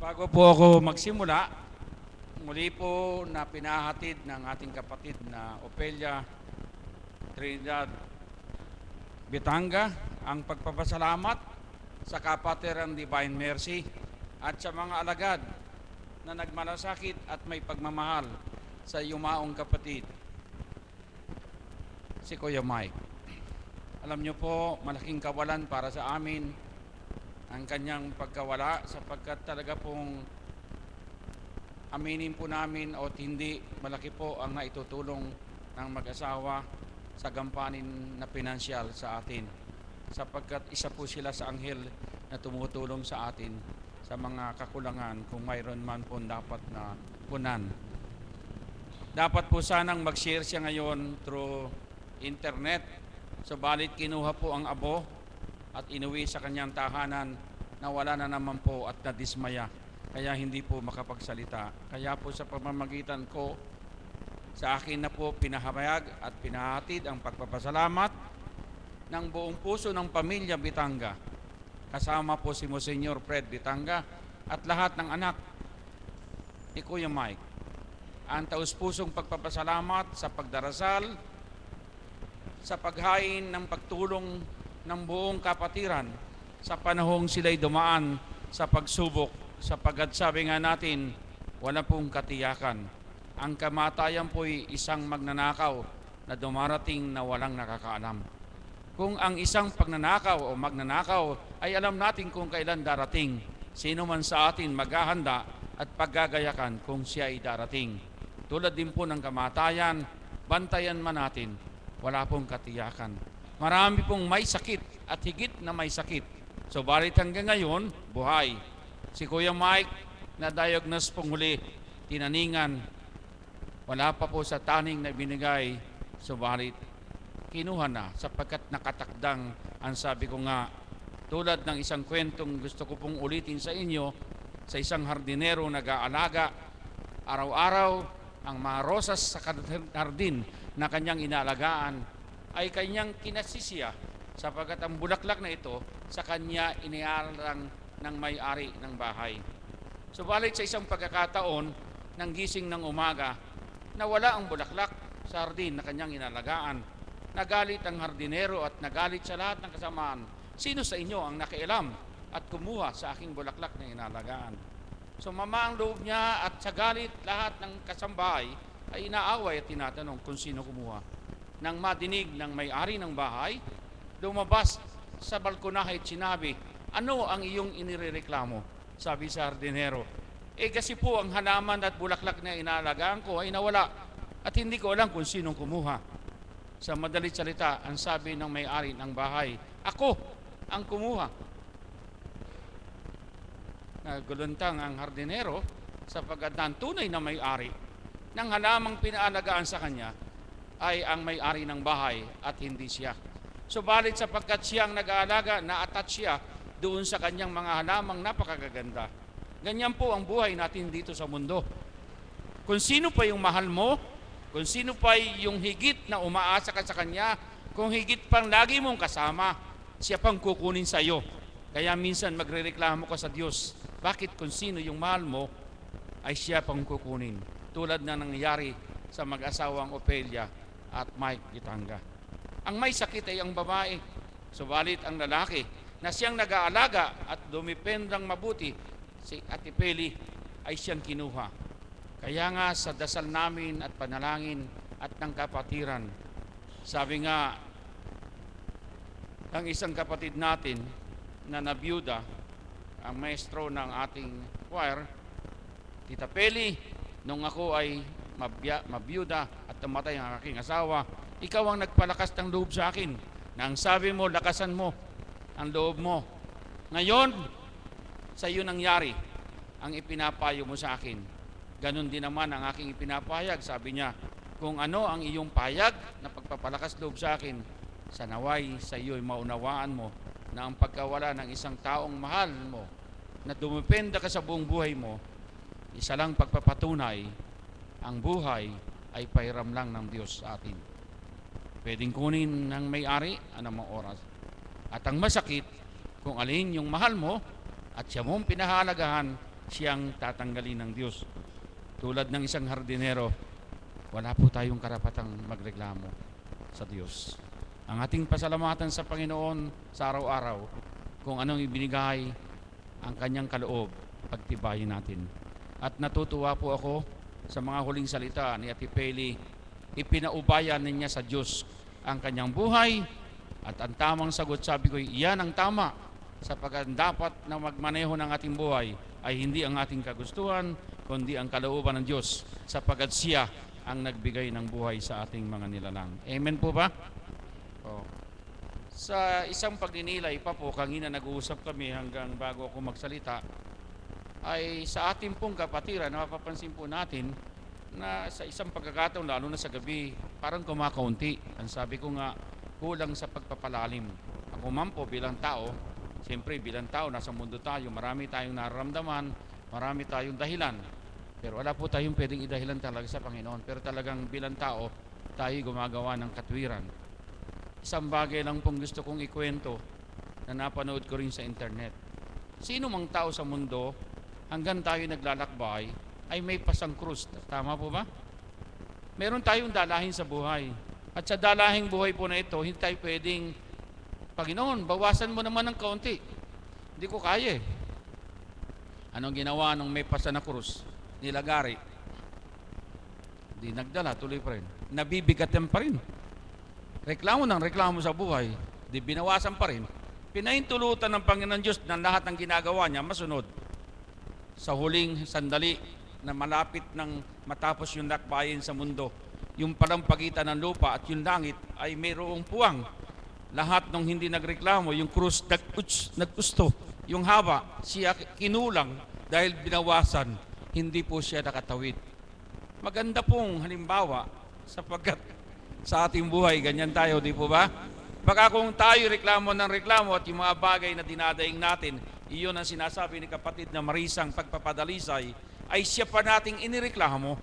Bago po ako magsimula, muli po na pinahatid ng ating kapatid na Opelia Trinidad Bitanga ang pagpapasalamat sa Kapatiran Divine Mercy at sa mga alagad na nagmalasakit at may pagmamahal sa yumaong kapatid, si Kuya Mike. Alam niyo po, malaking kawalan para sa amin ang kanyang pagkawala, sapagkat talaga pong aminin po namin o hindi, malaki po ang naitutulong ng mag-asawa sa gampanin na pinansyal sa atin, sapagkat isa po sila sa anghel na tumutulong sa atin sa mga kakulangan kung mayroon man po dapat na punan. Dapat po sanang mag-share siya ngayon through internet, subalit kinuha po ang abo at inuwi sa kanyang tahanan na wala na naman po at nadismaya, kaya hindi po makapagsalita. Kaya po sa pamamagitan ko, sa akin na po pinahamayag at pinahatid ang pagpapasalamat ng buong puso ng pamilya Bitanga, kasama po si Monsignor Fred Bitanga at lahat ng anak ni Kuya Mike. Ang taus-pusong pagpapasalamat sa pagdarasal, sa paghain ng pagtulong ng buong kapatiran sa panahong sila'y dumaan sa pagsubok, sapagkat sabi nga natin, wala pong katiyakan. Ang kamatayan po'y isang magnanakaw na dumarating na walang nakakaalam. Kung ang isang pagnanakaw o magnanakaw ay alam natin kung kailan darating, sino man sa atin maghahanda at paggagayakan kung siya ay darating. Tulad din po ng kamatayan, bantayan man natin, wala pong katiyakan. Marami pong may sakit at higit na may sakit. Subalit hanggang ngayon, buhay. Si Kuya Mike, na-diagnose pong huli, tinaningan. Wala pa po sa taning na binigay, subalit kinuha na sapagkat nakatakdang. Ang sabi ko nga, tulad ng isang kwentong gusto ko pong ulitin sa inyo, sa isang hardinero nag-aalaga, araw-araw ang mga rosas sa hardin na kanyang inaalagaan ay kanyang kinasisya, sapagkat ang bulaklak na ito sa kanya inialang ng may-ari ng bahay. Subalit sa isang pagkakataon, nang gising ng umaga, nawala ang bulaklak sa hardin na kanyang inalagaan. Nagalit ang hardinero at nagalit sa lahat ng kasamaan. Sino sa inyo ang nakialam at kumuha sa aking bulaklak na inalagaan? Sumama ang loob niya at sa galit lahat ng kasambahay ay inaaway at tinatanong kung sino kumuha. Nang madinig ng may-ari ng bahay, lumabas sa balkonahe at sinabi, ano ang iyong inirereklamo? Sabi sa hardinero, kasi po ang halaman at bulaklak na inaalagaan ko ay nawala at hindi ko alam kung sinong kumuha. Sa madalit salita, ang sabi ng may-ari ng bahay, ako ang kumuha. Naguluntang ang hardinero sapagkat ang tunay na may-ari ng halamang pinaalagaan sa kanya ay ang may-ari ng bahay at hindi siya. Subalit sapagkat siyang nag-aalaga, na-attach siya doon sa kanyang mga halamang napakagaganda. Ganyan po ang buhay natin dito sa mundo. Kung sino pa yung mahal mo, kung sino pa yung higit na umaasa ka sa kanya, kung higit pang lagi mong kasama, siya pang kukunin sa iyo. Kaya minsan magrereklamo ka sa Diyos. Bakit kung sino yung mahal mo ay siya pang kukunin? Tulad na nangyari sa mag-asawang Opelia at Mike Bitanga. Ang may sakit ay ang babae, subalit ang lalaki na siyang nag-aalaga at dumipendang mabuti, si Ate Peli, ay siyang kinuha. Kaya nga sa dasal namin at panalangin at ng kapatiran, sabi nga ng isang kapatid natin na nabiyuda, ang maestro ng ating choir, Tita Peli, nung ako ay mabiyuda at namatay ang aking asawa, ikaw ang nagpalakas ng loob sa akin. Nang sabi mo, lakasan mo ang loob mo. Ngayon, sa iyo nangyari ang ipinapayo mo sa akin. Ganon din naman ang aking ipinapahayag. Sabi niya, kung ano ang iyong payag na pagpapalakas loob sa akin, sa naway sa iyo'y maunawaan mo na ang pagkawala ng isang taong mahal mo na dumipenda ka sa buong buhay mo, isa lang pagpapatunay, ang buhay ay pahiram lang ng Diyos sa atin. Pwedeng kunin ng may-ari anumang oras. At ang masakit, kung alin yung mahal mo at siya mong pinahalagahan siyang tatanggalin ng Diyos. Tulad ng isang hardinero, wala po tayong karapatang magreklamo sa Diyos. Ang ating pasalamatan sa Panginoon sa araw-araw, kung anong ibinigay ang kanyang kaloob, pagtibayin natin. At natutuwa po ako sa mga huling salita ni Ate Peli, ipinaubayan niya sa Diyos ang kanyang buhay, at ang tamang sagot, sabi ko, iyan ang tama, sapagkat dapat na magmaneho ng ating buhay ay hindi ang ating kagustuhan, kundi ang kalooban ng Diyos, sapagkat siya ang nagbigay ng buhay sa ating mga nilalang. Amen po ba? Oh. Sa isang pagninilay pa po, kanina nag-uusap kami hanggang bago ako magsalita, ay sa ating pong kapatiran, mapapansin po natin na sa isang pagkakataon, lalo na sa gabi, parang kumakaunti. Ang sabi ko nga, kulang sa pagpapalalim. Ako man po bilang tao, siyempre bilang tao, nasa mundo tayo, marami tayong nararamdaman, marami tayong dahilan. Pero wala po tayong pwedeng idahilan talaga sa Panginoon. Pero talagang bilang tao, tayo gumagawa ng katwiran. Isang bagay lang pong gusto kong ikwento na napanood ko rin sa internet. Sino mang tao sa mundo, hanggang tayo naglalakbay, ay may pasang krus. Tama po ba? Meron tayong dalahin sa buhay. At sa dalahing buhay po na ito, hindi tayo pwedeng, Panginoon, bawasan mo naman ng kaunti. Hindi ko kaya eh. Anong ginawa nung may pasa na krus? Nilagari. Di nagdala, tuloy pa rin. Nabibigatan pa rin. Reklamo ng reklamo sa buhay. Di binawasan pa rin. Pinahintulutan ng Panginoon Diyos na lahat ng ginagawa niya masunod. Sa huling sandali na malapit ng matapos yung lakbayin sa mundo, yung palang pagitan ng lupa at yung langit ay mayroong puwang. Lahat ng hindi nagreklamo, yung krus naggusto, yung haba, siya kinulang dahil binawasan, hindi po siya nakatawid. Maganda pong halimbawa sapagkat sa ating buhay, ganyan tayo, di po ba? Baka kung tayo reklamo ng reklamo at yung mga bagay na dinadaing natin, iyon ang sinasabi ni kapatid na Marisang pagpapadalisay, ay siya pa nating inireklamo.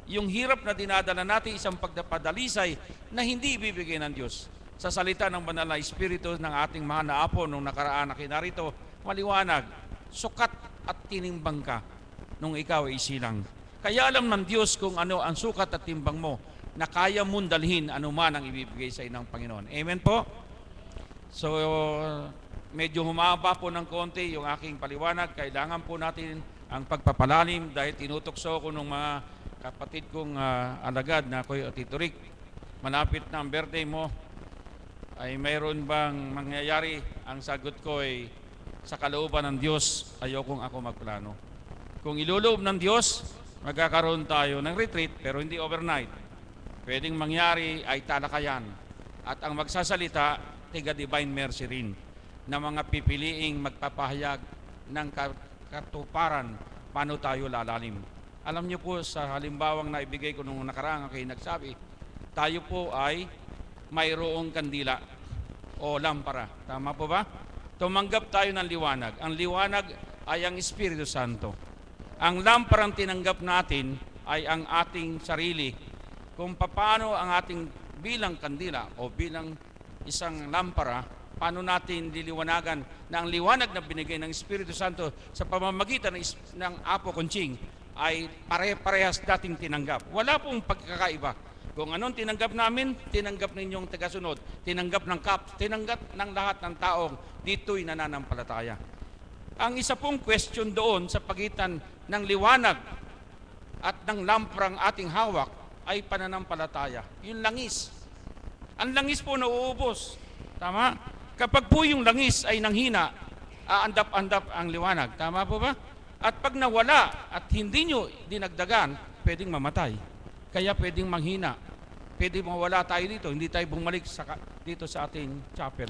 Yung hirap na dinadala natin, isang pagpapadalisay na hindi ibibigay ng Diyos. Sa salita ng banal na Espiritu ng ating mahal na Apo nung nakaraan na kinarito, maliwanag, sukat at tinimbang ka nung ikaw ay isilang. Kaya alam ng Diyos kung ano ang sukat at timbang mo na kaya mong dalhin anuman ang ibibigay sa inang Panginoon. Amen po? So, medyo humaba po ng konti yung aking paliwanag. Kailangan po natin ang pagpapalalim dahil tinutokso ko ng mga kapatid kong alagad na Kuya Tito Rick. Malapit na ang birthday mo. Ay mayroon bang mangyayari? Ang sagot ko ay sa kalooban ng Diyos, ayokong ako magplano. Kung iluloob ng Diyos, magkakaroon tayo ng retreat pero hindi overnight. Pwedeng mangyari ay talakayan. At ang magsasalita, tiga Divine Mercy rin, na mga pipiliing magpapahayag ng katuparan paano tayo lalalim. Alam niyo po sa halimbawang naibigay ko nung nakaraan kayo nagsabi, tayo po ay mayroong kandila o lampara. Tama po ba? Tumanggap tayo ng liwanag. Ang liwanag ay ang Espiritu Santo. Ang lamparang tinanggap natin ay ang ating sarili. Kung paano ang ating bilang kandila o bilang isang lampara, paano natin liliwanagan na ang liwanag na binigay ng Espiritu Santo sa pamamagitan ng Apo Kunching ay pare-parehas dating tinanggap. Wala pong pagkakaiba. Kung anong tinanggap namin, tinanggap ninyong tagasunod, tinanggap ng CAPS, tinanggap ng lahat ng taong dito'y nananampalataya. Ang isa pong question doon sa pagitan ng liwanag at ng lamparang ating hawak ay pananampalataya. Yung langis. Ang langis po nauubos. Tama? Kapag po yung langis ay nanghina, aandap-andap ang liwanag. Tama po ba? At pag nawala at hindi nyo dinagdagan, pwedeng mamatay. Kaya pwedeng manghina. Pwedeng mawala tayo dito. Hindi tayo bumalik dito sa ating chapel.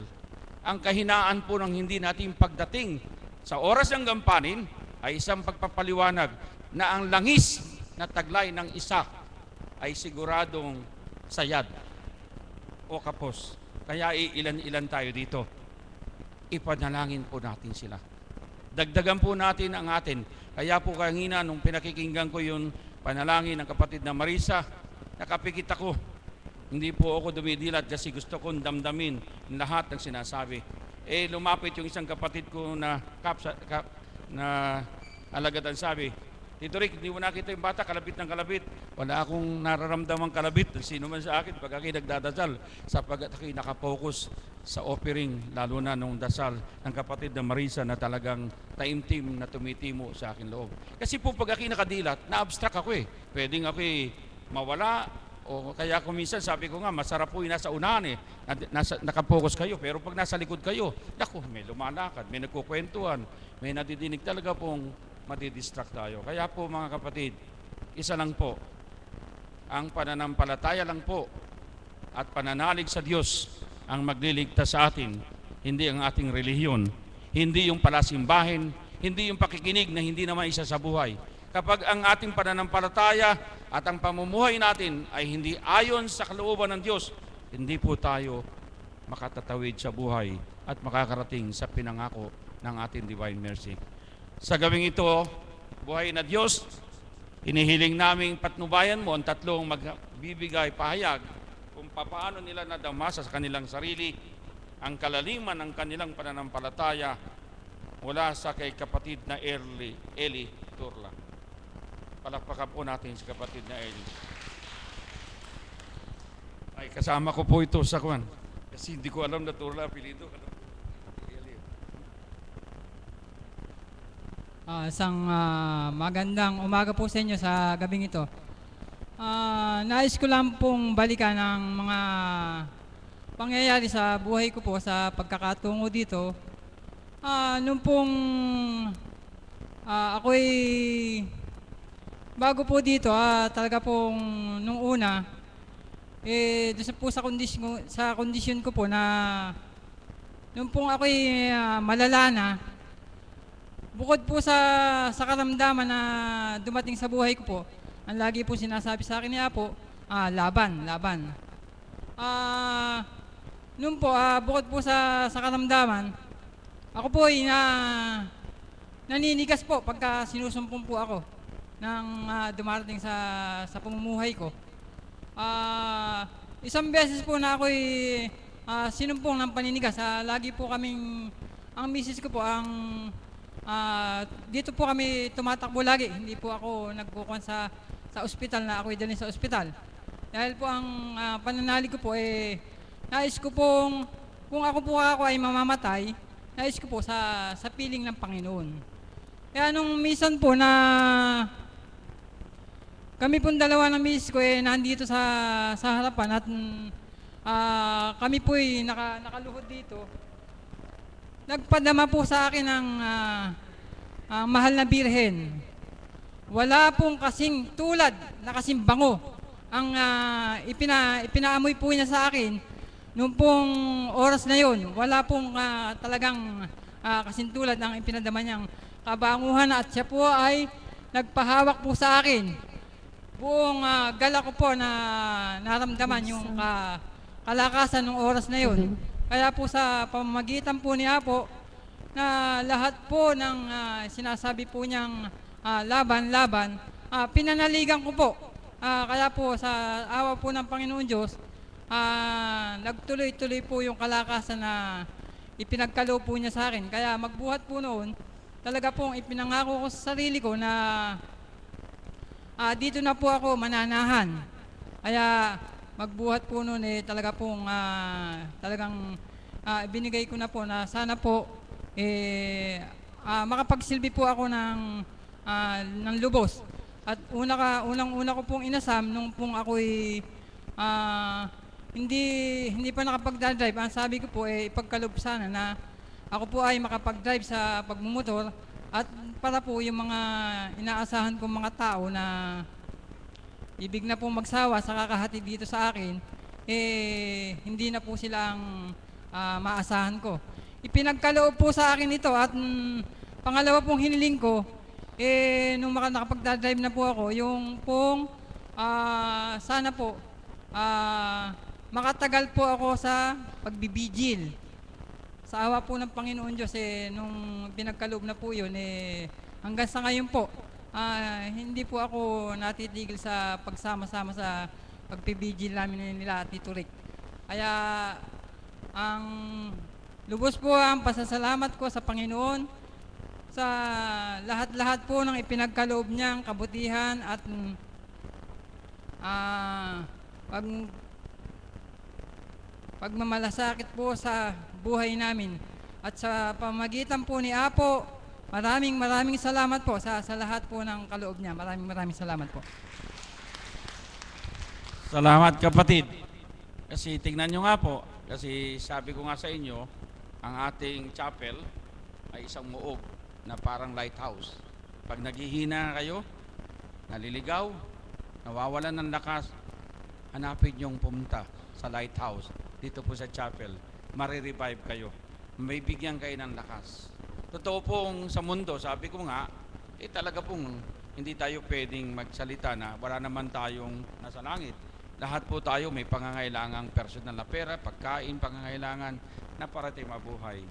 Ang kahinaan po ng hindi natin pagdating sa oras ng gampanin ay isang pagpapaliwanag na ang langis na taglay ng isa ay siguradong sayad o kapos. Kaya ilan-ilan tayo dito. Ipanalangin po natin sila. Dagdagan po natin ang atin. Kaya po kanina nung pinakikinggan ko yung panalangin ng kapatid na Marisa, nakapikit ako. Hindi po ako dumidilat kasi gusto kong damdamin lahat ng sinasabi. Lumapit yung isang kapatid ko na Alagad ang sabi, Tito Rick, hindi mo nakita yung bata, kalabit ng kalabit. Wala akong nararamdamang kalabit. Sino man sa akin, pag ako'y nagdadasal, sapagkat ako'y nakapokus sa offering, lalo na nung dasal ng kapatid na Marisa na talagang taimtim na tumitimo sa akin loob. Kasi po pag ako'y nakadilat, na-abstract ako eh. Pwedeng ako'y mawala, o kaya kung minsan sabi ko nga, masarap po yung nasa unahan eh. Nakapokus kayo, pero pag nasa likod kayo, naku, may lumalakad, may nagkukwentuhan, may nadidinig talaga pong madidistract tayo. Kaya po mga kapatid, isa lang po, ang pananampalataya lang po at pananalig sa Diyos ang magliligtas sa atin, hindi ang ating relihiyon, hindi yung palasimbahin, hindi yung pakikinig na hindi naman isa sa buhay. Kapag ang ating pananampalataya at ang pamumuhay natin ay hindi ayon sa kalooban ng Diyos, hindi po tayo makatatawid sa buhay at makakarating sa pinangako ng ating divine mercy. Sa gawing ito, buhay na Diyos, inihiling naming patnubayan mo ang tatlong magbibigay pahayag kung paano nila nadamasa sa kanilang sarili ang kalaliman ng kanilang pananampalataya mula sa kay kapatid na Eli Turla. Palakpakan po natin si kapatid na Eli. Ay, kasama ko po ito sa kwan. Kasi hindi ko alam na Turla apelido. Isang magandang umaga po sa inyo sa gabing ito. Nais ko lang pong balikan ang mga pangyayari sa buhay ko po sa pagkakatungo dito. Nung pong ako'y bago po dito, talaga pong nung una, doon po sa kondisyon ko po na nung pong ako'y malala na, bukod po sa karamdaman na dumating sa buhay ko po, ang lagi po sinasabi sa akin ni Apo, laban. Noon po, bukod po sa karamdaman, ako po ay naninigas po pagka sinusumpong po ako ng dumarating sa pamumuhay ko. Isang beses po na ako'y sinumpong ng paninigas. Lagi po kaming, ang misis ko po, dito po kami tumatakbo lagi. Hindi po ako nagkukuhan sa ospital na ako'y dalhin sa ospital. Dahil po ang pananalig ko po nais ko pong kung ako ay mamamatay, nais ko po sa piling ng Panginoon. Kaya nung minsan po na kami pong dalawa ng misis ko nandito sa harapan at kami po nakaluhod dito, nagpadama po sa akin ang mahal na birhen. Wala pong kasing tulad na kasing bango ang ipinaamoy po niya sa akin noong pong oras na yon. Wala pong talagang kasing tulad ng ipinadama niyang kabanguhan at siya po ay nagpahawak po sa akin. Buong gala ko po na naramdaman yung kalakasan ng oras na yon. Kaya po sa pamamagitan po ni Apo na lahat po ng sinasabi po niyang laban, pinanaligan ko po. Kaya po sa awa po ng Panginoon Diyos, nagtuloy-tuloy po yung kalakasan na ipinagkaloob po niya sa akin. Kaya magbuhat po noon, talaga pong ipinangako ko sa sarili ko na dito na po ako mananahan. Kaya magbuhat po noon talaga pong talagang binigay ko na po na sana po makapagsilbi po ako ng lubos. At unang-una ko pong inasam nung pong ako'y hindi pa nakapagdadrive. Ang sabi ko po ipagkaloob sana na ako po ay makapag-drive sa pagmumotor at para po yung mga inaasahan kong mga tao na ibig na pong magsawa sa kakahatid dito sa akin, hindi na po sila ang maasahan ko. Ipinagkaloob po sa akin ito at pangalawa pong hiniling ko, nung nakapagdadrive na po ako, yung pong sana po makatagal po ako sa pagbibigil. Sa awa po ng Panginoon Diyos, nung pinagkaloob na po yun, hanggang sa ngayon po, hindi po ako natitigil sa pagsama-sama sa pagpibigil namin nila at Tito Rick. Kaya ang lubos po ang pasasalamat ko sa Panginoon sa lahat-lahat po ng ipinagkaloob niyang kabutihan at pag, pagmamalasakit po sa buhay namin. At sa pamagitan po ni Apo, maraming salamat po sa lahat po ng kaloob niya. Maraming salamat po. Salamat kapatid. Kasi tingnan nyo nga po, kasi sabi ko nga sa inyo, ang ating chapel ay isang muog na parang lighthouse. Pag naghihina kayo, naliligaw, nawawalan ng lakas, hanapin nyong pumunta sa lighthouse dito po sa chapel. Marirevive kayo. May bigyan kayo ng lakas. Totoo pong sa mundo, sabi ko nga, talaga pong hindi tayo pwedeng magsalita na wala naman tayong nasa langit. Lahat po tayo may pangangailangang personal na pera, pagkain, pangangailangan na parating mabuhay.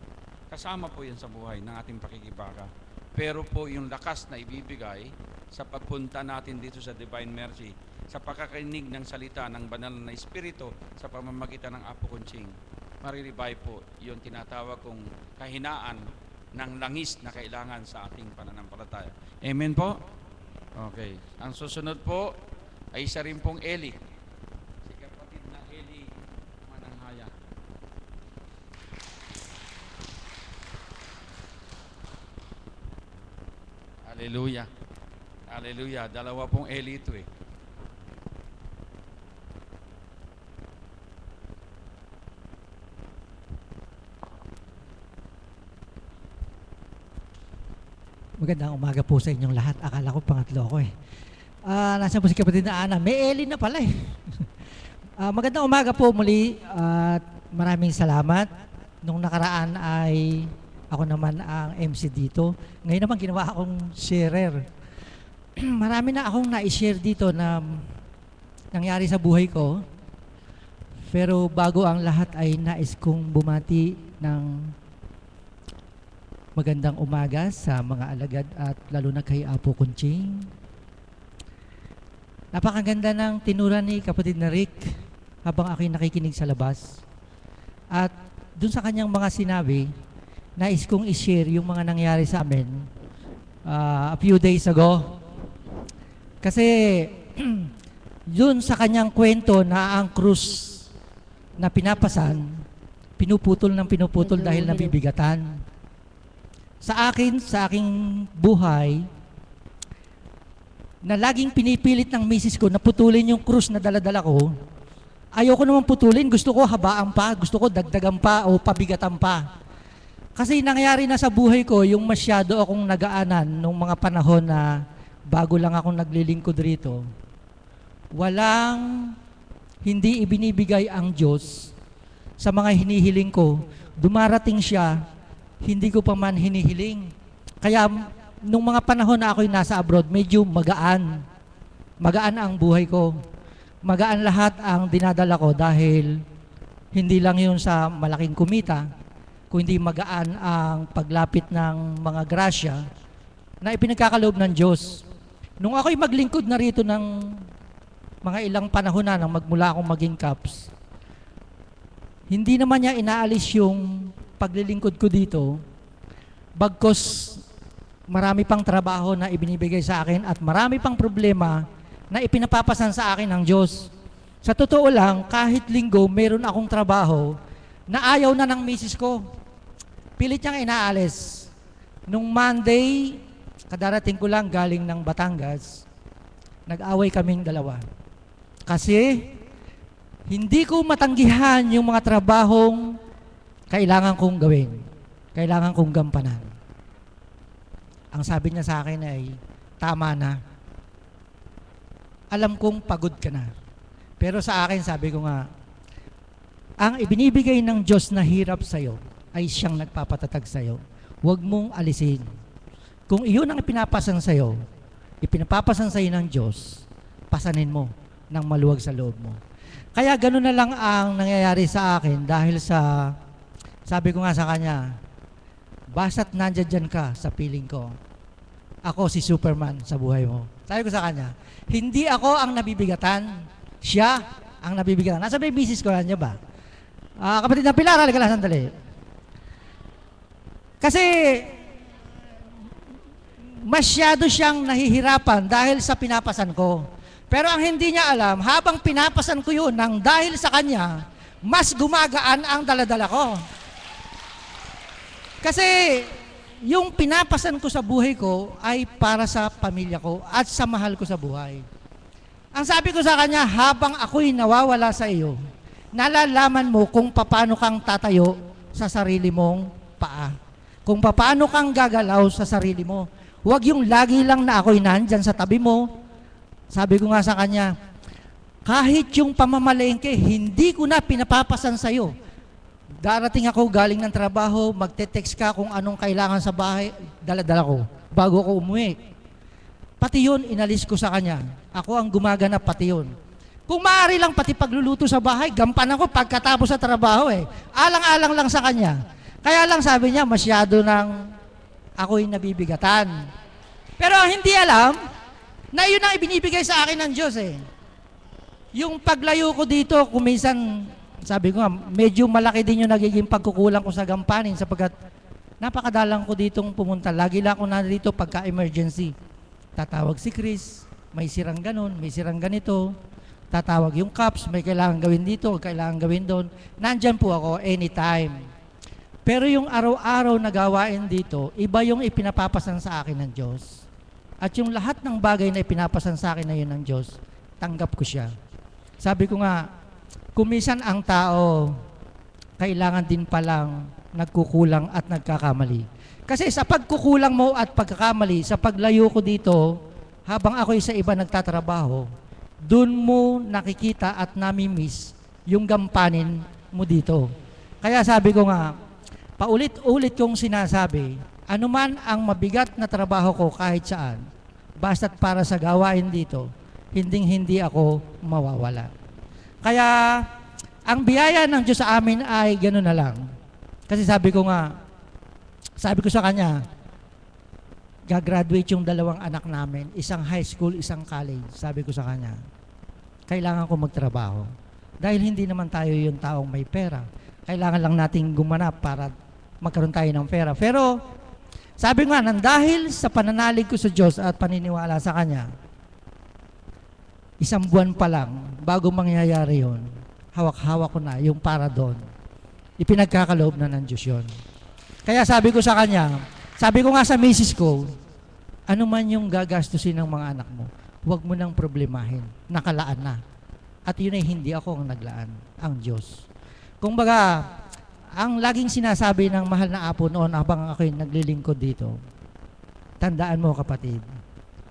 Kasama po yan sa buhay ng ating pakikibaka. Pero po yung lakas na ibibigay sa pagpunta natin dito sa Divine Mercy, sa pagkakakinig ng salita ng banal na Espiritu sa pamamagitan ng Apo Kunching, marirevive po yung tinatawag kong kahinaan ng langis na kailangan sa ating pananampalataya. Amen po? Okay. Ang susunod po ay isa rin pong Eli. Si kapatid na Eli Mananghaya. Hallelujah. Hallelujah. Dalawa pong Eli ito eh. Magandang umaga po sa inyong lahat. Akala ko pangatlo ako eh. Nasaan po si kapatid na Ana? May Eli na pala eh. Magandang umaga po muli at maraming salamat. Nung nakaraan ay ako naman ang MC dito. Ngayon naman ginawa akong sharer. Marami na akong na-share dito na nangyari sa buhay ko. Pero bago ang lahat ay nais kong bumati ng magandang umaga sa mga alagad at lalo na kay Apo Kunching. Napakaganda ng tinura ni kapatid na Rick habang ako'y nakikinig sa labas. At dun sa kanyang mga sinabi, nais kong i-share yung mga nangyari sa amin a few days ago. Kasi dun sa kanyang kwento na ang krus na pinapasan, pinuputol dahil nabibigatan. Sa aking buhay, na laging pinipilit ng misis ko na putulin yung krus na daladala ko, ayoko naman putulin, gusto ko habaan pa, gusto ko dagdagan pa o pabigatan pa. Kasi nangyari na sa buhay ko yung masyado akong nagaanan nung mga panahon na bago lang akong naglilingkod rito. Walang hindi ibinibigay ang Diyos sa mga hinihiling ko. Dumarating siya, hindi ko pa man hinihiling. Kaya nung mga panahon na ako'y nasa abroad, medyo magaan. Magaan ang buhay ko. Magaan lahat ang dinadala ko dahil hindi lang yun sa malaking kumita, kundi magaan ang paglapit ng mga grasya na ipinagkakaloob ng Diyos. Nung ako'y maglingkod na rito ng mga ilang panahon na nang magmula akong maging CAPS, hindi naman niya inaalis yung paglilingkod ko dito, bagkos marami pang trabaho na ibinibigay sa akin at marami pang problema na ipinapapasan sa akin ng Diyos. Sa totoo lang, kahit linggo, meron akong trabaho na ayaw na ng misis ko. Pilit niyang inaalis. Nung Monday, kadarating ko lang galing ng Batangas, nag-away kaming dalawa. Kasi hindi ko matanggihan yung mga trabahong kailangan kong gawin. Kailangan kong gampanan. Ang sabi niya sa akin ay, tama na. Alam kong pagod ka na. Pero sa akin, sabi ko nga, ang ibinibigay ng Diyos na hirap sa'yo ay siyang nagpapatatag sa'yo. Huwag mong alisin. Kung iyon ang ipinapasan sa'yo ng Diyos, pasanin mo ng maluwag sa loob mo. Kaya gano'n na lang ang nangyayari sa akin dahil sa, sabi ko nga sa kanya, basta't nandiyan ka sa piling ko, ako si Superman sa buhay mo. Sabi ko sa kanya, hindi ako ang nabibigatan, siya ang nabibigatan. Nasa may business ko, nandiyan ba? Kapatid na Pilar, halika lang sandali. Kasi masyado siyang nahihirapan dahil sa pinapasan ko. Pero ang hindi niya alam, habang pinapasan ko yun, nang dahil sa kanya, mas gumagaan ang daladala ko. Kasi yung pinapasan ko sa buhay ko ay para sa pamilya ko at sa mahal ko sa buhay. Ang sabi ko sa kanya, habang ako'y nawawala sa iyo, nalalaman mo kung paano kang tatayo sa sarili mong paa. Kung paano kang gagalaw sa sarili mo. Huwag yung lagi lang na ako'y nandyan sa tabi mo. Sabi ko nga sa kanya, kahit yung pamamalengke, hindi ko na pinapapasan sa iyo. Darating ako galing ng trabaho, magte-text ka kung anong kailangan sa bahay, dala-dala ko bago ako umuwi. Pati yun, inalis ko sa kanya. Ako ang gumaganap, pati yun. Kung maaari lang pati pagluluto sa bahay, gampan ako pagkatapos sa trabaho eh. Alang-alang lang sa kanya. Kaya lang sabi niya, masyado nang ako'y nabibigatan. Pero ang hindi alam, na yun ang ibinibigay sa akin ng Diyos eh. Yung paglayo ko dito, kung minsan, sabi ko nga, medyo malaki din yung nagiging pagkukulang ko sa gampanin sapagkat napakadalang ko ditong pumunta. Lagi lang ako nandito pagka emergency. Tatawag si Chris, may sirang ganun, may sirang ganito. Tatawag yung cops, may kailangan gawin dito, kailangan gawin doon. Nandyan po ako anytime. Pero yung araw-araw na gawain dito, iba yung ipinapapasan sa akin ng Diyos. At yung lahat ng bagay na ipinapasan sa akin na yun ng Diyos, tanggap ko siya. Sabi ko nga, kumisan ang tao, kailangan din palang nagkukulang at nagkakamali. Kasi sa pagkukulang mo at pagkakamali, sa paglayo ko dito, habang ako'y sa iba nagtatrabaho, dun mo nakikita at nami-miss yung gampanin mo dito. Kaya sabi ko nga, paulit-ulit kong sinasabi, anuman ang mabigat na trabaho ko kahit saan, basta't para sa gawain dito, hinding-hindi ako mawawala. Kaya, ang biyaya ng Diyos sa amin ay gano'n na lang. Kasi sabi ko sa kanya, gagraduate yung dalawang anak namin, isang high school, isang college. Sabi ko sa kanya, kailangan ko magtrabaho. Dahil hindi naman tayo yung taong may pera. Kailangan lang nating gumanap para magkaroon tayo ng pera. Pero, sabi nga, nang dahil sa pananalig ko sa Diyos at paniniwala sa Kanya, isang buwan pa lang, bago mangyayari yon, hawak-hawak ko na yung para doon. Ipinagkakaloob na ng Diyos yun. Kaya sabi ko sa kanya, sabi ko nga sa misis ko, ano man yung gagastusin ng mga anak mo, huwag mo nang problemahin. Nakalaan na. At yun ay hindi ako ang naglaan, ang Diyos. Kung baga, ang laging sinasabi ng mahal na apo noon habang ako'y naglilingkod dito, tandaan mo kapatid,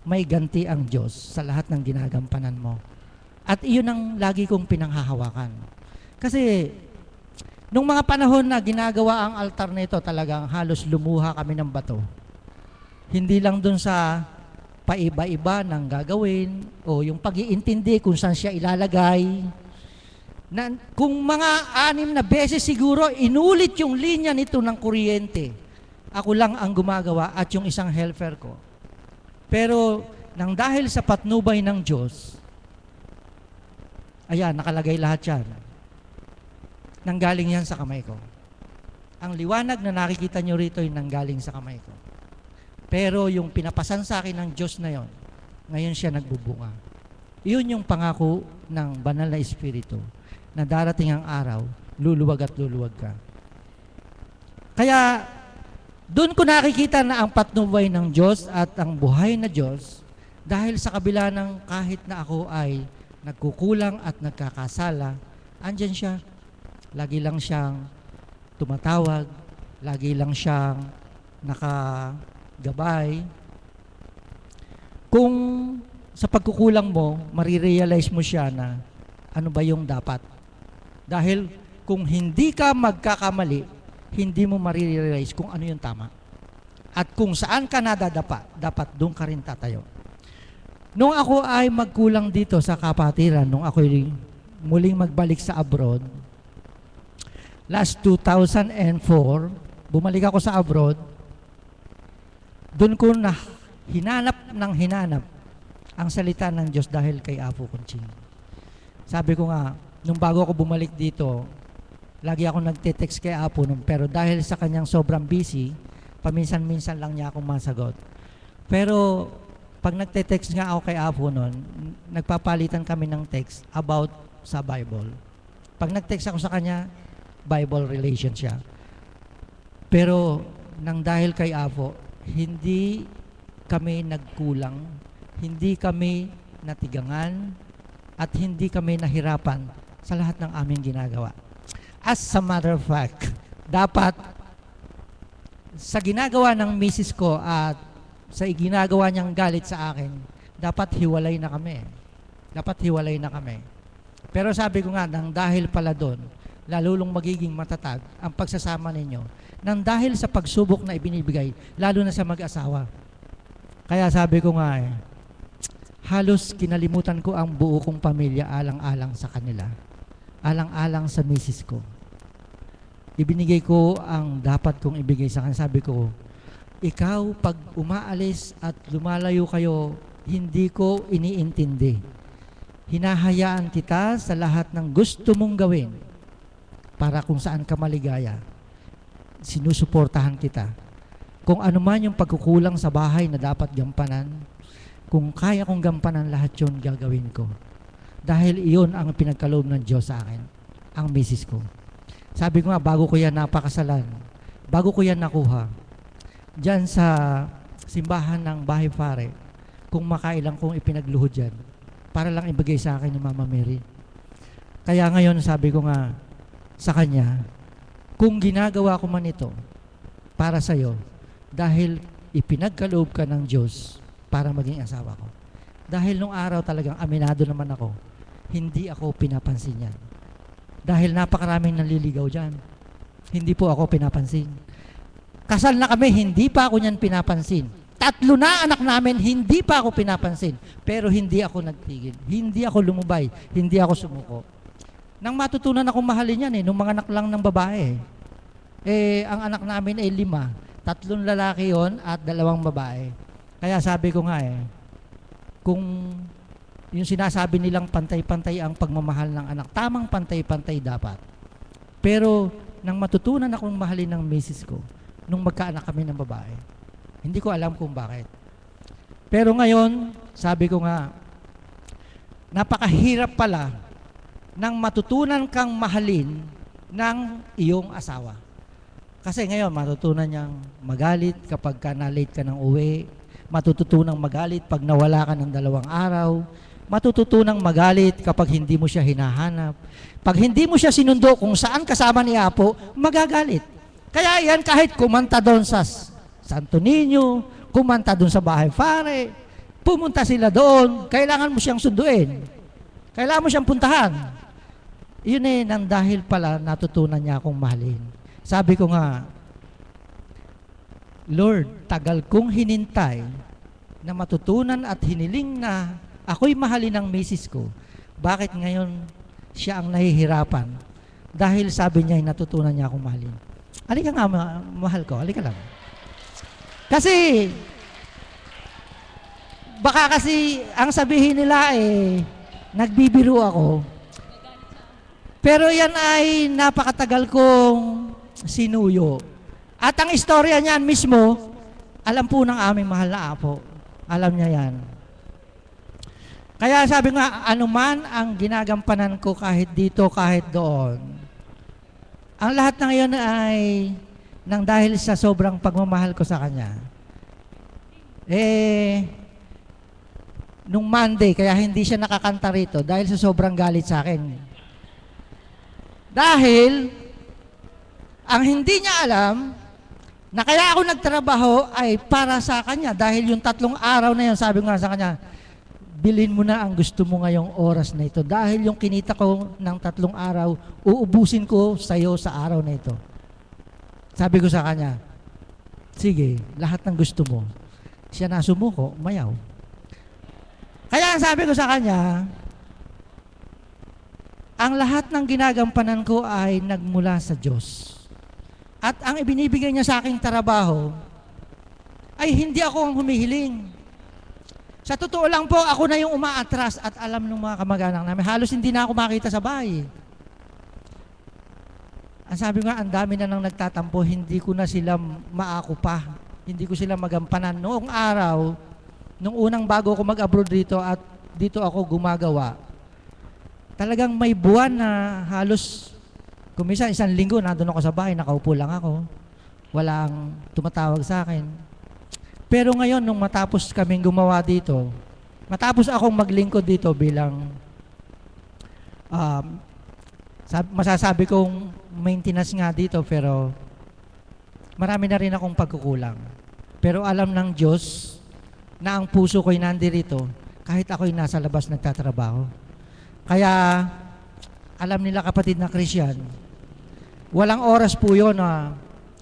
may ganti ang Diyos sa lahat ng ginagampanan mo. At iyon ang lagi kong pinanghahawakan. Kasi, nung mga panahon na ginagawa ang altar na ito, talagang halos lumuha kami ng bato. Hindi lang dun sa paiba-iba ng gagawin o yung pag-iintindi kung saan siya ilalagay. Na, kung mga 6 na beses siguro, inulit yung linya nito ng kuryente. Ako lang ang gumagawa at yung isang helper ko. Pero nang dahil sa patnubay ng Diyos, ayan, nakalagay lahat yan. Nanggaling yan sa kamay ko. Ang liwanag na nakikita nyo rito ay nanggaling sa kamay ko. Pero yung pinapasan sa akin ng Diyos na yon, ngayon siya nagbubunga. Iyon yung pangako ng banal na Espiritu na darating ang araw, luluwag at luluwag ka. Kaya, doon ko nakikita na ang patnubay ng Diyos at ang buhay na Diyos dahil sa kabila ng kahit na ako ay nagkukulang at nagkakasala, andyan siya. Lagi lang siyang tumatawag, lagi lang siyang nakagabay. Kung sa pagkukulang mo, marirealize mo siya na ano ba yung dapat. Dahil kung hindi ka magkakamali, hindi mo marirealize kung ano yung tama. At kung saan ka nadadapa, dapat doon ka rin tatayo. Nung ako ay magkulang dito sa kapatiran, nung ako muling magbalik sa abroad, last 2004, bumalik ako sa abroad, doon ko na hinanap ang salita ng Diyos dahil kay Apo Conching. Sabi ko nga, nung bago ako bumalik dito, lagi ako nagte-text kay Apo, pero dahil sa kanyang sobrang busy, paminsan-minsan lang niya akong masagot. Pero pag nagte-text nga ako kay Apo noon, nagpapalitan kami ng text about sa Bible. Pag nag-text ako sa kanya, Bible relation siya. Pero nang dahil kay Apo, hindi kami nagkulang, hindi kami natigangan, at hindi kami nahirapan sa lahat ng aming ginagawa. As a matter of fact, dapat sa ginagawa ng misis ko at sa ginagawa niyang galit sa akin, dapat hiwalay na kami. Dapat hiwalay na kami. Pero sabi ko nga, nang dahil pala doon, lalong magiging matatag ang pagsasama ninyo. Nang dahil sa pagsubok na ibinibigay, lalo na sa mag-asawa. Kaya sabi ko nga halos kinalimutan ko ang buo kong pamilya alang-alang sa kanila. Alang-alang sa misis ko. Ibinigay ko ang dapat kong ibigay sa kanya. Sabi ko, ikaw pag umaalis at lumalayo kayo, hindi ko iniintindi. Hinahayaan kita sa lahat ng gusto mong gawin para kung saan ka maligaya. Sinusuportahan kita. Kung ano man yung pagkukulang sa bahay na dapat gampanan, kung kaya kong gampanan lahat yun, gagawin ko. Dahil iyon ang pinagkaloob ng Diyos sa akin, ang misis ko. Sabi ko nga, bago ko yan napakasalan, bago ko yan nakuha, dyan sa simbahan ng Bahay Pare, kung makailang kong ipinagluhod dyan, para lang ibigay sa akin ni Mama Mary. Kaya ngayon, sabi ko nga sa kanya, kung ginagawa ko man ito para sa'yo, dahil ipinagkaloob ka ng Diyos para maging asawa ko. Dahil nung araw talagang aminado naman ako, hindi ako pinapansin yan. Dahil napakaraming nanliligaw dyan. Hindi po ako pinapansin. Kasal na kami, hindi pa ako niyan pinapansin. 3 na anak namin, hindi pa ako pinapansin. Pero hindi ako nagtigil. Hindi ako lumubay. Hindi ako sumuko. Nang matutunan akong mahalin yan nung mga anak lang ng babae. Ang anak namin ay 5. 3 lalaki yon at 2 babae. Kaya sabi ko nga kung yung sinasabi nilang pantay-pantay ang pagmamahal ng anak, tamang pantay-pantay dapat. Pero nang matutunan akong mahalin ng misis ko, nung magkaanak kami ng babae, hindi ko alam kung bakit. Pero ngayon, sabi ko nga, napakahirap pala nang matutunan kang mahalin ng iyong asawa. Kasi ngayon, matutunan niyang magalit kapag ka na-late ka ng uwi, matututunang magalit pag nawala ka ng 2 araw, matututunang magalit kapag hindi mo siya hinahanap. Pag hindi mo siya sinundo kung saan kasama ni Apo, magagalit. Kaya yan, kahit kumanta doon sa Santo Niño, kumanta doon sa Bahay Pare, pumunta sila doon, kailangan mo siyang sunduin. Kailangan mo siyang puntahan. Yun nang dahil pala natutunan niya akong mahalin. Sabi ko nga, Lord, tagal kong hinintay na matutunan at hiniling na ako'y mahalin ng misis ko. Bakit ngayon siya ang nahihirapan? Dahil sabi niya, natutunan niya akong mahalin. Halika nga, mahal ko. Halika lang. Kasi, baka kasi ang sabihin nila nagbibiro ako. Pero yan ay napakatagal kong sinuyo. At ang istorya niyan mismo, alam po ng aming mahal na Apo. Alam niya yan. Kaya sabi nga, anuman ang ginagampanan ko kahit dito, kahit doon. Ang lahat ng iyon ay nang dahil sa sobrang pagmamahal ko sa kanya. Nung Monday, kaya hindi siya nakakanta rito dahil sa sobrang galit sa akin. Dahil, ang hindi niya alam, na kaya ako nagtrabaho ay para sa kanya. Dahil yung 3 araw na yun, sabi ko nga sa kanya, bilhin mo na ang gusto mo ngayong oras na ito. Dahil yung kinita ko ng 3 araw, uubusin ko sa iyo sa araw na ito. Sabi ko sa kanya, sige, lahat ng gusto mo. Siya na sumuko, mayaw. Kaya sabi ko sa kanya, ang lahat ng ginagampanan ko ay nagmula sa Diyos. At ang ibinibigay niya sa aking trabaho ay hindi ako ang humihiling. Sa totoo lang po, ako na yung umaatras at alam ng mga kamag-anak namin. Halos hindi na ako makita sa bahay. Ang sabi nga, ang dami na nang nagtatampo, hindi ko na sila maakupa. hindi ko sila magampanan. Noong araw, nung unang bago ako mag-abroad dito at dito ako gumagawa, talagang may buwan na halos, kung minsan 1 linggo, nandun ako sa bahay, nakaupo lang ako. Walang tumatawag sa akin. Pero ngayon, nung matapos kaming gumawa dito, matapos akong maglingkod dito bilang, masasabi kong maintenance nga dito, pero marami na rin akong pagkukulang. Pero alam ng Diyos na ang puso ko'y nandirito kahit ako'y nasa labas nagtatrabaho. Kaya alam nila kapatid na Christian, walang oras po yun na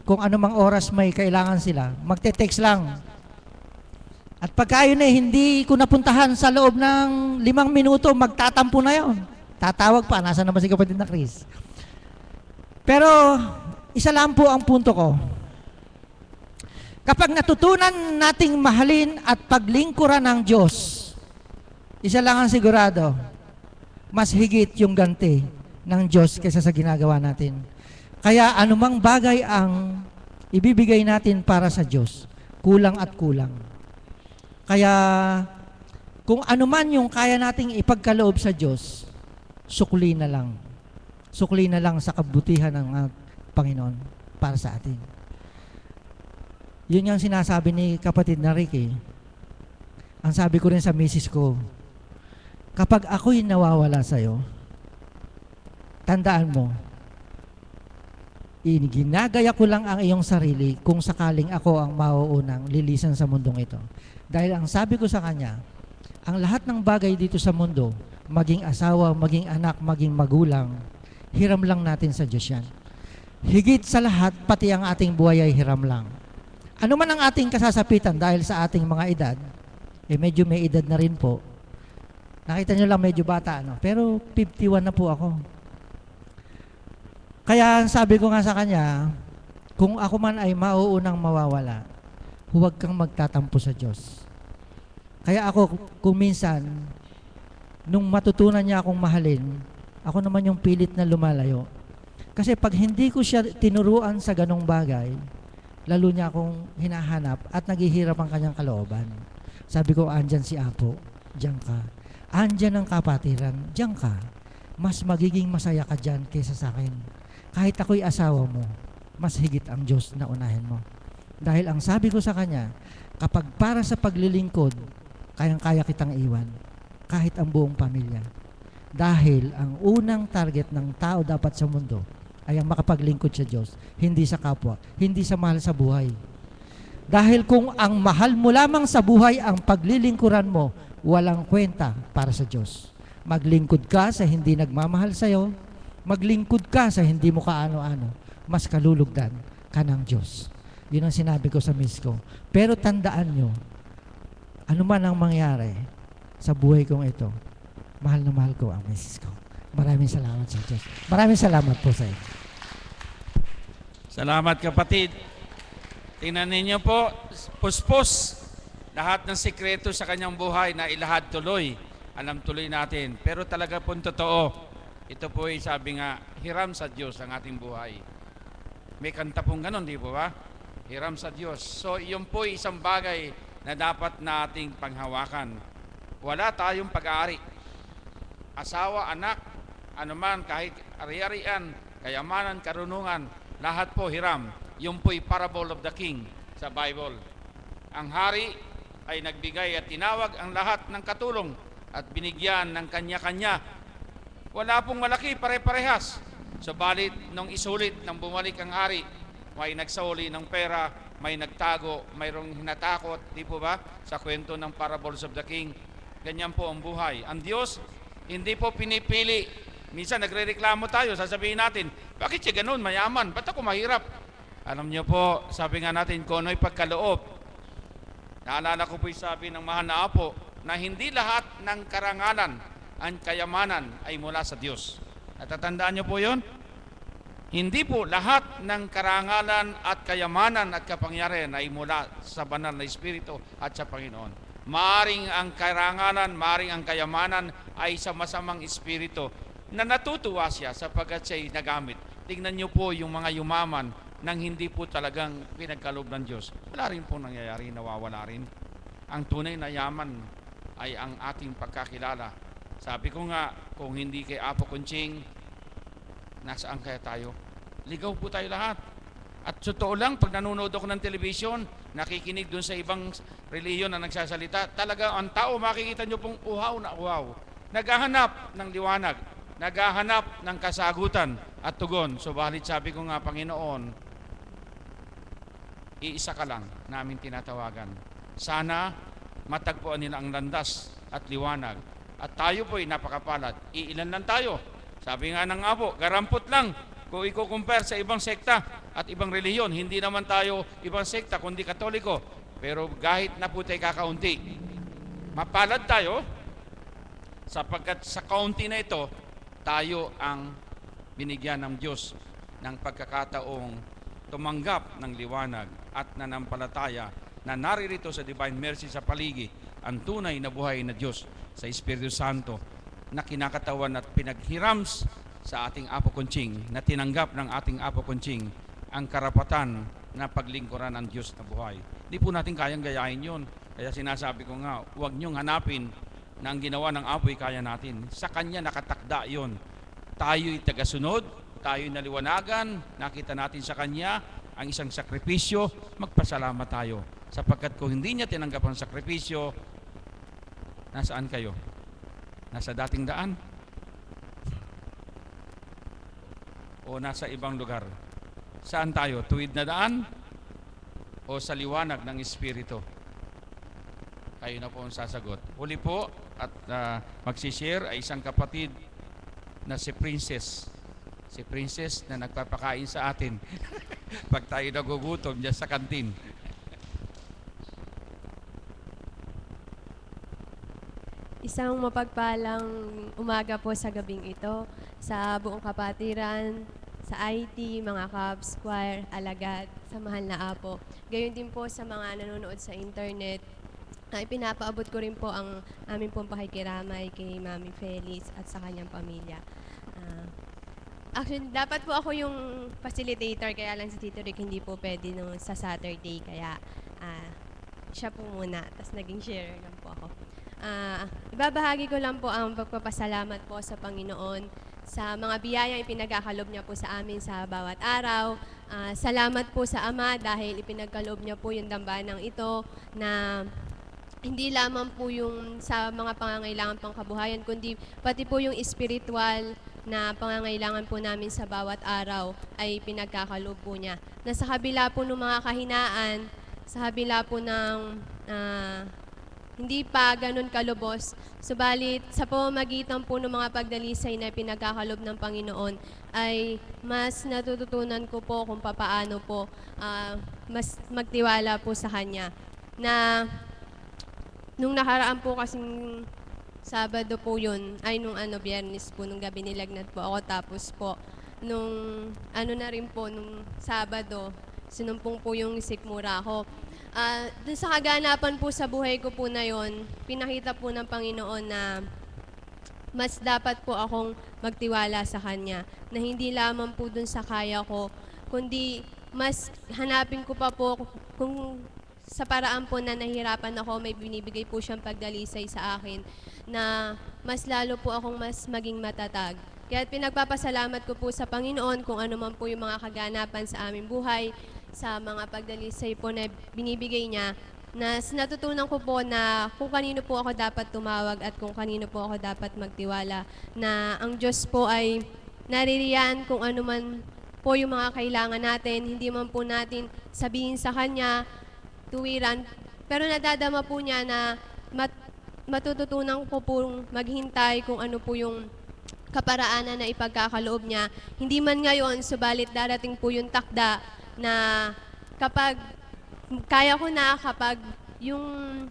kung anumang oras may kailangan sila, magte-text lang. At pagka yun hindi ko napuntahan sa loob ng 5 minuto, magtatampo na yon. Tatawag pa, nasa naman si kapatid na Chris. Pero isa lang po ang punto ko. Kapag natutunan nating mahalin at paglingkuran ng Diyos, isa lang ang sigurado, mas higit yung ganti ng Diyos kaysa sa ginagawa natin. Kaya anumang bagay ang ibibigay natin para sa Diyos, kulang at kulang. Kaya kung anuman yung kaya nating ipagkaloob sa Diyos, sukli na lang. Sukli na lang sa kabutihan ng Panginoon para sa atin. Yun yung sinasabi ni kapatid na Ricky. Ang sabi ko rin sa misis ko, kapag ako'y nawawala sa'yo, tandaan mo, ginagaya ko lang ang iyong sarili kung sakaling ako ang mauunang lilisan sa mundong ito. Dahil ang sabi ko sa kanya, ang lahat ng bagay dito sa mundo, maging asawa, maging anak, maging magulang, hiram lang natin sa Diyos yan. Higit sa lahat, pati ang ating buhay ay hiram lang. Ano man ang ating kasasapitan dahil sa ating mga edad, medyo may edad na rin po. Nakita nyo lang medyo bata, no? Pero 51 na po ako. Kaya sabi ko nga sa kanya, kung ako man ay mauunang mawawala, huwag kang magtatampo sa Diyos. Kaya ako, kung minsan, nung matutunan niya akong mahalin, ako naman yung pilit na lumalayo. Kasi pag hindi ko siya tinuruan sa ganong bagay, lalo niya akong hinahanap at naghihirap ang kanyang kalooban. Sabi ko, andyan si Apo, diyan ka. Andyan ang kapatiran, diyan ka. Mas magiging masaya ka dyan kaysa sa akin. Kahit ako'y asawa mo, mas higit ang Diyos na unahin mo. Dahil ang sabi ko sa kanya, kapag para sa paglilingkod, kayang-kaya kitang iwan, kahit ang buong pamilya. Dahil ang unang target ng tao dapat sa mundo ay ang makapaglingkod sa Diyos, hindi sa kapwa, hindi sa mahal sa buhay. Dahil kung ang mahal mo lamang sa buhay ang paglilingkuran mo, walang kwenta para sa Diyos. Maglingkod ka sa hindi nagmamahal sa'yo, maglingkod ka sa hindi mo kaano-ano, mas kalulugdan ka ng Diyos. Yun ang sinabi ko sa miss ko. Pero tandaan nyo, ano man ang mangyari sa buhay kong ito, mahal na mahal ko ang misis ko. Maraming salamat sa Diyos. Maraming salamat po sa inyo. Salamat kapatid. Tingnan ninyo po, puspos lahat ng sikreto sa kanyang buhay na ilahad tuloy. Alam tuloy natin. Pero talaga po totoo. Ito po ay sabi nga, hiram sa Diyos ang ating buhay. May kanta pong ganon, di po ba? Hiram sa Diyos. So, yun po ay isang bagay na dapat nating panghawakan. Wala tayong pag-aari. Asawa, anak, anuman, kahit ari-arian, kayamanan, karunungan, lahat po hiram. Yun po ay parable of the king sa Bible. Ang hari ay nagbigay at tinawag ang lahat ng katulong at binigyan ng kanya-kanya. Wala pong malaki, pare-parehas. Subalit, nung isulit nang bumalik ang hari, may nagsauli ng pera, may nagtago, mayroong hinatakot, di po ba? Sa kwento ng parables of the king. Ganyan po ang buhay. Ang Diyos, hindi po pinipili. Minsan nagre-reklamo tayo, sasabihin natin, bakit siya ganun, mayaman? Ba't ako mahirap? Alam niyo po, sabi nga natin, kung ano'y pagkaloob. Naalala ko po yung sabi ng mahal na Apo, na hindi lahat ng karangalan ang kayamanan ay mula sa Diyos. Natatandaan niyo po yun? Hindi po lahat ng karangalan at kayamanan at kapangyarihan ay mula sa banal na Espiritu at sa Panginoon. Maaring ang karangalan, maaring ang kayamanan ay sa masamang espiritu na natutuwa siya sapagkat siya ay nagamit. Tingnan niyo po yung mga yumaman, nang hindi po talagang pinagkaloob ng Diyos, wala rin po nangyayari, nawawala rin. Ang tunay na yaman ay ang ating pagkakilala. Sabi ko nga, kung hindi kay Apo Kunching, nasaan kaya tayo? Ligaw po tayo lahat. At totoo lang, pag nanonood ako ng television, nakikinig dun sa ibang reliyon na nagsasalita, talaga ang tao, makikita nyo pong uhaw na uhaw. Naghahanap ng liwanag, naghahanap ng kasagutan at tugon. Subalit sabi ko nga, Panginoon, iisa ka lang namin tinatawagan. Sana matagpuan nila ang landas at liwanag. At tayo po'y napakapalad. Iilan lang tayo. Sabi nga ng Apo, garampot lang. Kung i-compare sa ibang sekta at ibang reliyon, hindi naman tayo ibang sekta kundi Katoliko. Pero kahit na po tayo kakaunti, mapalad tayo sapagkat sa kaunti na ito, tayo ang binigyan ng Diyos ng pagkakataong tumanggap ng liwanag at nanampalataya na naririto sa Divine Mercy sa paligi ang tunay na buhay na Diyos sa Espiritu Santo na kinakatawan at pinaghirams sa ating Apo Kunching, na tinanggap ng ating Apo Kunching ang karapatan na paglingkuran ng Diyos na buhay. Hindi po natin kayang gayahin yun. Kaya sinasabi ko nga, huwag niyong hanapin na ang ginawa ng Apo'y kaya natin. Sa Kanya nakatakda yun. Tayo'y tagasunod, tayo'y naliwanagan, nakita natin sa Kanya ang isang sakripisyo, magpasalamat tayo. Sapagkat kung hindi niya tinanggap ang sakripisyo, nasaan kayo? Nasa dating daan? O nasa ibang lugar? Saan tayo? Tuwid na daan? O sa liwanag ng Espiritu? Kayo na po ang sasagot. Huli po at magsishare ay isang kapatid na si Princess. Si Princess na nagpapakain sa atin pag tayo nagugutom dyan sa kantin. Isang mapagpalang umaga po sa gabing ito sa buong kapatiran, sa IT, mga Cubs, choir, alagad, sa mahal na Apo. Gayon din po sa mga nanonood sa internet. Ipinapaabot ko rin po ang aming pong pakikiramay kay Mami Felix at sa kanyang pamilya. Actually, dapat po ako yung facilitator, kaya lang si Tito Rick hindi po pwede nung sa Saturday, kaya siya po muna, tapos naging sharer lang po ako. Ibabahagi ko lang po ang pagpapasalamat po sa Panginoon sa mga biyayang ipinagkakalob niya po sa amin sa bawat araw. Salamat po sa Ama dahil ipinagkalob niya po yung dambanang ito na hindi lamang po yung sa mga pangangailangan pang kabuhayan, kundi pati po yung spiritual na pangangailangan po namin sa bawat araw ay pinagkakalob po niya. Nasa kabila po ng mga kahinaan, sa kabila po ng hindi pa ganun kalubos, subalit sa pamamagitan po ng mga pagdalisay na pinagkakalob ng Panginoon ay mas natututunan ko po kung papaano po mas magtiwala po sa Kanya. Na nung nakaraan po kasing Sabado po yun, ay nung Biyernes po, nung gabi nilagnat po ako, tapos po nung na rin po, nung Sabado, sinumpong po yung sikmura ko. Dun sa kaganapan po sa buhay ko po na yon, pinakita po ng Panginoon na mas dapat po akong magtiwala sa Kanya. Na hindi lamang po dun sa kaya ko, kundi mas hanapin ko pa po kung sa paraan po na nahihirapan ako, may binibigay po siyang pagdalisay sa akin na mas lalo po akong mas maging matatag. Kaya pinagpapasalamat ko po sa Panginoon kung ano man po yung mga kaganapan sa aming buhay, sa mga pagdalisay po na binibigay niya, na natutunan ko po na kung kanino po ako dapat tumawag at kung kanino po ako dapat magtiwala, na ang Diyos po ay naririyan kung ano man po yung mga kailangan natin, hindi man po natin sabihin sa Kanya, tuwiran, pero nadadama po niya na matututunan ko po maghintay kung ano po yung kaparaanan na ipagkakaloob niya. Hindi man ngayon, subalit darating po yung takda na kapag kaya ko na, kapag yung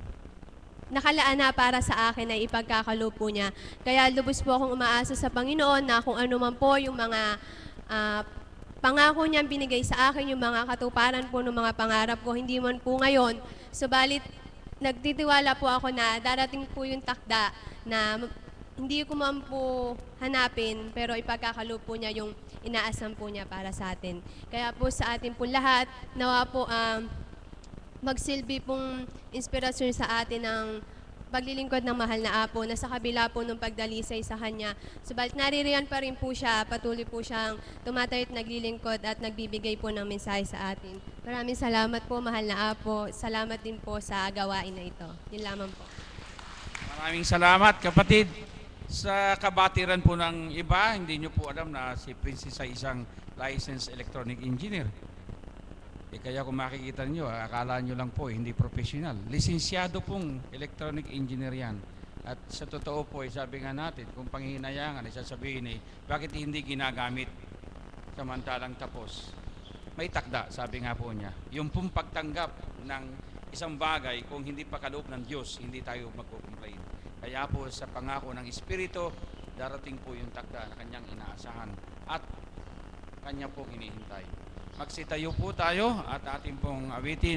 nakalaan na para sa akin ay ipagkakaloob po niya. Kaya lubos po akong umaasa sa Panginoon na kung ano man po yung mga pangako niyang binigay sa akin, yung mga katuparan po ng mga pangarap ko, hindi man po ngayon, subalit nagtitiwala po ako na darating po yung takda na hindi ko man po hanapin, pero ipagkakaloob po niya yung inaasam po niya para sa atin. Kaya po sa atin po lahat, nawa po magsilbi pong inspirasyon sa atin ng paglilingkod ng mahal na Apo na sa kabila po ng pagdalisay sa Kanya. Subalit naririyan pa rin po siya, patuloy po siyang tumatayot naglilingkod at nagbibigay po ng mensahe sa atin. Maraming salamat po, mahal na Apo. Salamat din po sa gawain na ito. Yun lamang po. Maraming salamat, kapatid. Sa kabatiran po ng iba, hindi nyo po alam na si Princess ay isang licensed electronic engineer. Kaya kung makikita nyo, akala nyo lang po, hindi professional. Lisensyado pong electronic engineer yan. At sa totoo po, sabi nga natin, kung panghihinayangan, sasabihin bakit hindi ginagamit samantalang tapos? May takda, sabi nga po niya. Yung pong pagtanggap ng isang bagay, kung hindi pa kaloob ng Diyos, hindi tayo magkukomplain. Kaya po sa pangako ng Espiritu, darating po yung takda na kanyang inaasahan at kanya po hinihintay. Magsitayo po tayo at ating pong awitin